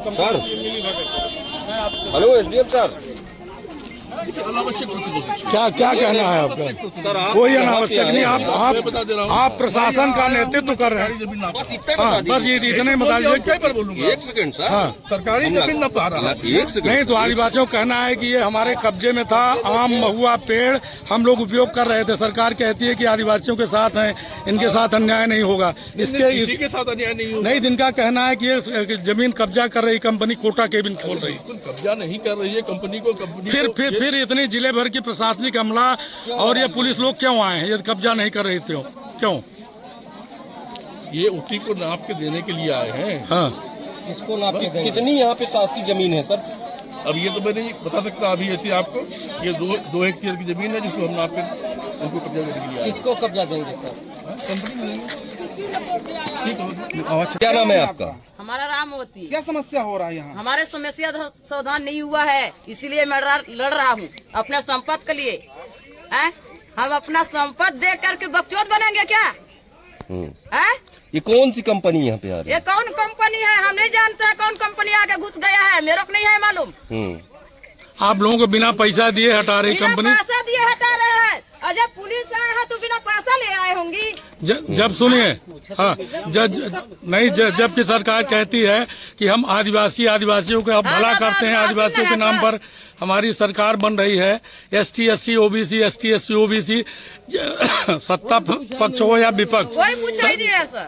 Sir, hello SDM sir, क्या क्या कहना है आपका? सर कोई अनावश्यक नहीं, आप प्रशासन का नेतृत्व कर रहे हैं। हाँ, बस ये इतने बता दीजिए। एक सेकंड सर, हाँ, सरकारी जमीन न पा रहा। एक सेकंड नहीं तो आदिवासियों का कहना है कि ये हमारे कब्जे में था, आम महुआ पेड़ हम लोग उपयोग कर रहे थे। सरकार कहती है कि आदिवासियों के साथ हैं, इनके साथ अन्याय नहीं होगा। इसी के साथ अन्याय नहीं होगा। नहीं, जिनका कहना है कि ये जमीन कब्जा कर रही कंपनी कोटा केबिन खोल रही। कब्जा नहीं कर रही है कंपनी को। फिर इतनी जिले भर की प्रशासनिक अमला और ये पुलिस लोग क्यों आए हैं? ये कब्जा नहीं कर रही थी क्यों? ये उसी को नाप के देने के लिए आए हैं। हाँ, किसको नाप के कितनी यहाँ पे शासकीय जमीन है सर? अब ये तो मैं नहीं बता सकता अभी ऐसे आपको। ये दो हेक्टेयर की जमीन है जिसको हम नाप के उनको कब्जा करने के लिए आए। किसको कब्जा देंगे सर? कंपनी मिलेंगे। ठीक है। क्या नाम है आपका? हमारा रामवती। क्या समस्या हो रहा है यहाँ? हमारे समस्या समाधान नहीं हुआ है, इसीलिए मैं लड़ रहा हूँ अपने संपत्ति के लिए। हम अपना संपत्ति दे करके बकचोद बनेंगे क्या? ये कौन सी कंपनी यहाँ पे आ रही है? ये कौन कंपनी है हम नहीं जानते। कौन कंपनी आगे घुस गया है मेरे को नहीं है मालूम। आप लोगों को बिना पैसा दिए हटा रही कंपनी। पैसा दिए हटा रहे हैं। अजय पुलिस आया है तो बिना पैसा ले आए होंगी। जब सुनिए, हाँ, जबकि सरकार कहती है कि हम आदिवासियों का भला करते हैं, आदिवासियों के नाम पर हमारी सरकार बन रही है। ST SC OBC ST SC OBC सत्ता पक्ष हो या विपक्ष, कोई पूछ नहीं है सर।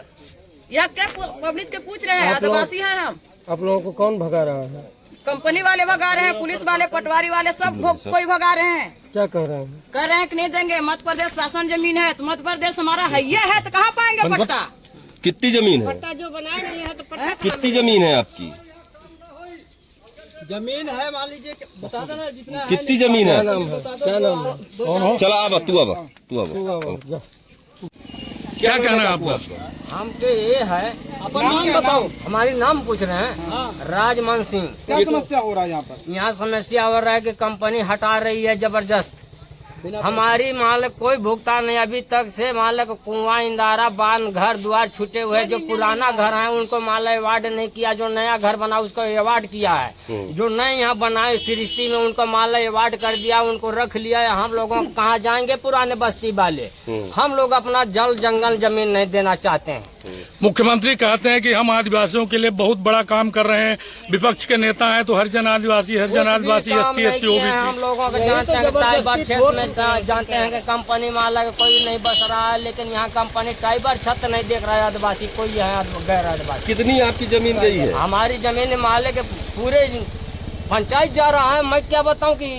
यह क्या पब्लिक के पूछ रहे हैं? आदिवासी हैं हम। आप लोगों को कौन भगा रहा है? कंपनी वाले भगा रहे हैं, पुलिस वाले, पटवारी वाले, सब कोई भगा रहे हैं। क्या कह रहे हैं? कह रहे हैं कि नहीं देंगे। मध्य प्रदेश शासन जमीन है तो मध्य प्रदेश हमारा है तो कहाँ पाएंगे पट्टा? कितनी जमीन है? पट्टा जो बनाए नहीं है तो पट्टा कितनी जमीन है आपकी? जमीन है मान लीजिए, बता देना जितना। कितनी जमीन है? क्या नाम है? चला अब तू क्या कहना है आपका? हमके ये है, अपन नाम बताओ। हमारी नाम पूछ रहे हैं। राजमान सिंह। क्या समस्या हो रहा है यहाँ पर? यहाँ समस्या हो रहा है कि कंपनी हटा रही है जबरदस्त। हमारी मालिक कोई भुगतान नहीं अभी तक से। मालिक कुआं, इंदारा, बांध, घर द्वार छूटे हुए। जो पुराना घर है उनको मालिक अवार्ड नहीं किया। जो नया घर बना उसको अवार्ड किया है। जो नए यहाँ बनाए सृष्टि में उनको मालिक अवार्ड कर दिया, उनको रख लिया है। हम लोगों को कहाँ जाएंगे? पुराने बस्ती वाले हम लोग अपना जल जंगल जमीन नहीं देना चाहते हैं। मुख्यमंत्री कहते हैं कि हम आदिवासियों के लिए बहुत बड़ा काम कर रहे हैं। विपक्ष के नेता हैं तो हरिजन आदिवासी ST SC OBC। हम लोगों को जानते हैं टाइबर क्षेत्र में जानते हैं कि कंपनी मालिक कोई नहीं बस रहा है, लेकिन यहाँ कंपनी टाइबर छत नहीं देख रहा है। आदिवासी कोई है गैर आदिवासी। कितनी आपकी जमीन गई है? हमारी जमीन मालिक पूरे पंचायत जा रहा है। मैं क्या बताऊँ कि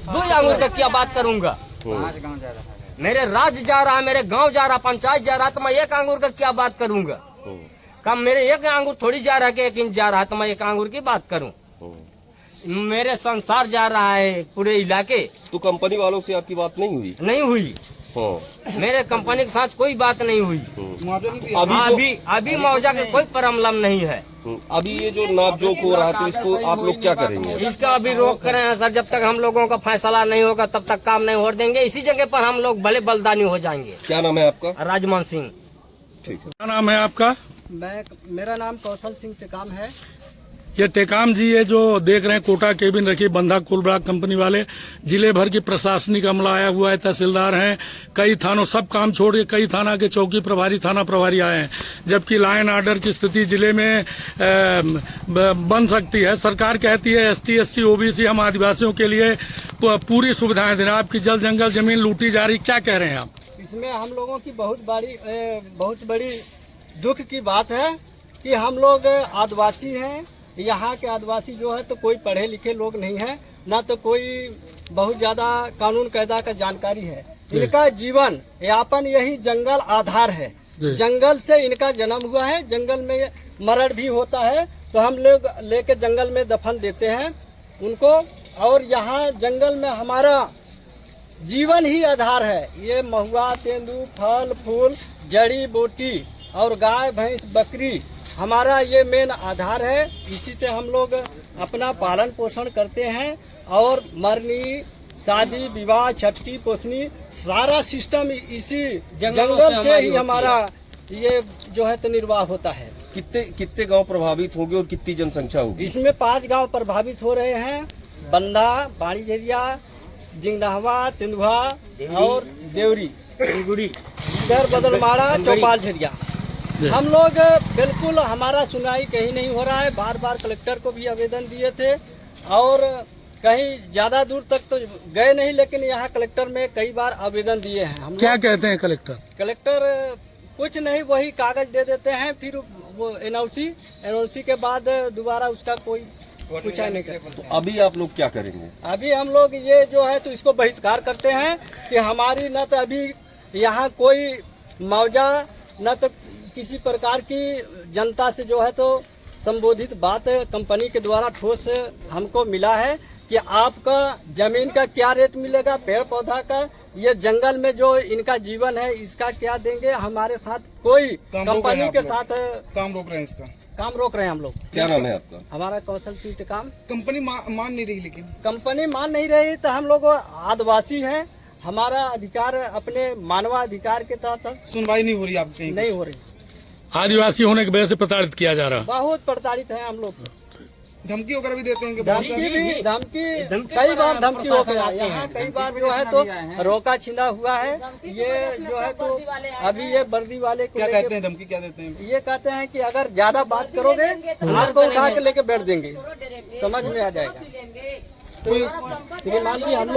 2 आंगुर का क्या बात करूँगा? मेरे राज्य जा रहा है, मेरे गांव जा रहा, पंचायत जा रहा, तो मैं 1 आंगुर का क्या बात करूंगा? कम मेरे 1 आंगुर थोड़ी जा रहा है कि 1 इंच जा रहा है तो मैं 1 आंगुर की बात करूं। मेरे संसार जा रहा है पूरे इलाके। तो कंपनी वालों से आपकी बात नहीं हुई? नहीं हुई। मेरे कंपनी के साथ कोई बात नहीं हुई। अभी मुआवजा का कोई प्रॉब्लम नहीं है। अभी ये जो नाप जोक हो रहा है तो इसको आप लोग क्या करेंगे? इसका अभी रोक कर रहे हैं सर। जब तक हम लोगों का फैसला नहीं होगा तब तक काम नहीं हो देंगे। इसी जगह पर हम लोग भले बलिदानी हो जाएंगे। क्या नाम है आपका? राजमान सिंह। ठीक है। क्या नाम है आपका? मेरा नाम कौशल सिंह टेकाम है। ये टेकाम जी, ये जो देख रहे हैं कोटा केबिन रखी बंधा कुलब्राग कंपनी वाले, जिले भर की प्रशासनिक अमला आया हुआ है, तहसीलदार हैं, कई थानों, सब काम छोड़ के कई थाना के चौकी प्रभारी, थाना प्रभारी आए हैं। जबकि लॉ एंड ऑर्डर की स्थिति जिले में बन सकती है। सरकार कहती है ST SC OBC हम आदिवासियों के लिए पूरी सुविधाएं दे रहे हैं। आपकी जल जंगल जमीन लूटी जा रही, क्या कह रहे हैं आप? इसमें हम लोगों की बहुत बड़ी दुख की बात है कि हम लोग आदिवासी हैं। यहाँ के आदिवासी जो है तो कोई पढ़े लिखे लोग नहीं है, ना तो कोई बहुत ज्यादा कानून कायदा का जानकारी है। इनका जीवन यापन यही जंगल आधार है। जंगल से इनका जन्म हुआ है। जंगल में मरण भी होता है तो हम लोग लेके जंगल में दफन देते हैं उनको। और यहाँ जंगल में हमारा जीवन ही आधार है। ये महुआ, तेंदू, फल फूल, जड़ी बूटी और गाय भैंस बकरी हमारा ये मेन आधार है। इसी से हम लोग अपना पालन पोषण करते हैं और मरनी, शादी, विवाह, छठी, पोसनी सारा सिस्टम इसी जंगल से ही हमारा ये जो है तो निर्वाह होता है। कितने गांव प्रभावित होंगे और कितनी जनसंख्या होगी? इसमें 5 गांव प्रभावित हो रहे हैं, बंदा, बाड़ी झरिया, जिंगडहवा, तेंदुआ और देवरी, इधर बदलमाड़ा, चौपाल झरिया। हम लोग बिल्कुल हमारा सुनाई कहीं नहीं हो रहा है। बार बार कलेक्टर को भी आवेदन दिए थे और कहीं ज्यादा दूर तक तो गए नहीं, लेकिन यहाँ कलेक्टर में कई बार आवेदन दिए हैं। हम क्या कहते हैं कलेक्टर? कलेक्टर कुछ नहीं, वही कागज दे देते हैं, फिर वो एनओसी के बाद दोबारा उसका कोई कुछ नहीं करता। तो अभी आप लोग क्या करेंगे? अभी हम लोग ये जो है तो इसको बहिष्कार करते हैं कि हमारी न तो अभी यहाँ कोई मुआवजा न तो किसी प्रकार की जनता से जो है तो संबोधित बात कंपनी के द्वारा ठोस हमको मिला है कि आपका जमीन का क्या रेट मिलेगा, पेड़ पौधा का, ये जंगल में जो इनका जीवन है इसका क्या देंगे। हमारे साथ कोई कंपनी के साथ काम रोक रहे हैं इसका। काम रोक रहे हैं हम लोग। क्या नाम है आपका? हमारा कौशल सीट काम। कंपनी मान नहीं रही, लेकिन कंपनी मान नहीं रही तो हम लोग आदिवासी हैं, हमारा अधिकार अपने मानवाधिकार के तहत सुनवाई नहीं हो रही आपकी? नहीं हो रही। आदिवासी होने की वजह से प्रताड़ित किया जा रहा है। बहुत प्रताड़ित हैं हम लोग। धमकी वगैरह भी देते हैं कि धमकी कई बार धमकी हो गया यहाँ, कई बार जो है तो रोका छिंदा हुआ है। ये जो है तो अभी ये वर्दी वाले को क्या कहते हैं, धमकी क्या देते हैं? ये कहते हैं कि अगर ज्यादा बात करोगे आपको उठा के लेके बैठ देंगे, समझ में आ जाएगा। तो श्रीमान जी हम लोग